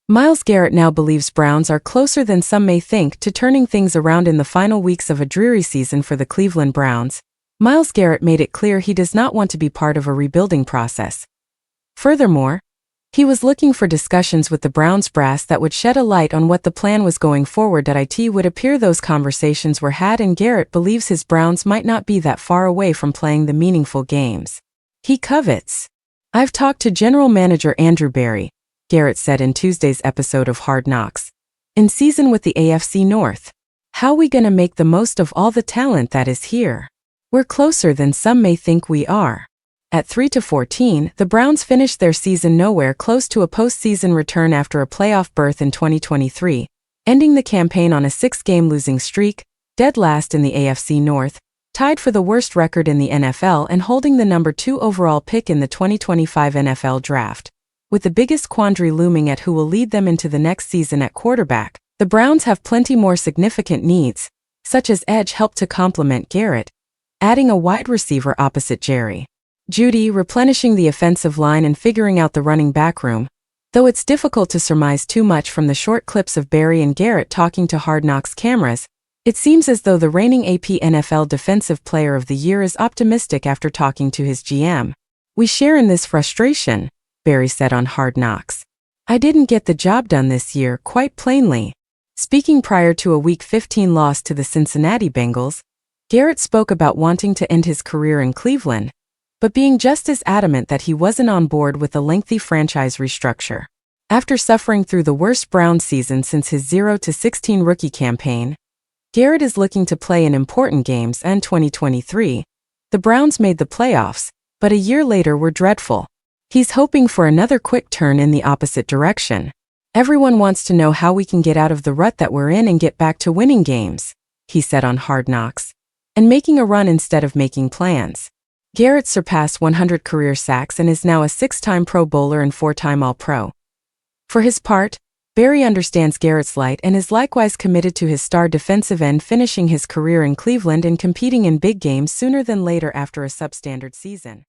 Myles Garrett now believes Browns are closer than some may think to turning things around in the final weeks of a dreary season for the Cleveland Browns. Myles Garrett made it clear he does not want to be part of a rebuilding process. Furthermore, he was looking for discussions with the Browns brass that would shed a light on what the plan was going forward. It would appear those conversations were had, and Garrett believes his Browns might not be that far away from playing the meaningful games he covets. "I've talked to General Manager Andrew Berry," Garrett said in Tuesday's episode of Hard Knocks. "In season with the AFC North. How we gonna make the most of all the talent that is here? We're closer than some may think we are." At 3-14, the Browns finished their season nowhere close to a postseason return after a playoff berth in 2023, ending the campaign on a 6-game losing streak, dead last in the AFC North, tied for the worst record in the NFL and holding the number 2 overall pick in the 2025 NFL Draft. With the biggest quandary looming at who will lead them into the next season at quarterback, the Browns have plenty more significant needs, such as edge help to complement Garrett, adding a wide receiver opposite Jerry Jeudy, replenishing the offensive line, and figuring out the running back room, though it's difficult to surmise too much from the short clips of Berry and Garrett talking to Hard Knocks cameras. It seems as though the reigning AP NFL Defensive Player of the Year is optimistic after talking to his GM. "We share in this frustration," Berry said on Hard Knocks. "I didn't get the job done this year, quite plainly." Speaking prior to a Week 15 loss to the Cincinnati Bengals, Garrett spoke about wanting to end his career in Cleveland, but being just as adamant that he wasn't on board with a lengthy franchise restructure. After suffering through the worst Browns season since his 0-16 rookie campaign, Garrett is looking to play in important games, and 2023, the Browns made the playoffs, but a year later were dreadful. He's hoping for another quick turn in the opposite direction. "Everyone wants to know how we can get out of the rut that we're in and get back to winning games," he said on Hard Knocks, "and making a run instead of making plans." Garrett surpassed 100 career sacks and is now a 6-time Pro Bowler and 4-time All-Pro. For his part, Berry understands Garrett's light and is likewise committed to his star defensive end finishing his career in Cleveland and competing in big games sooner than later after a substandard season.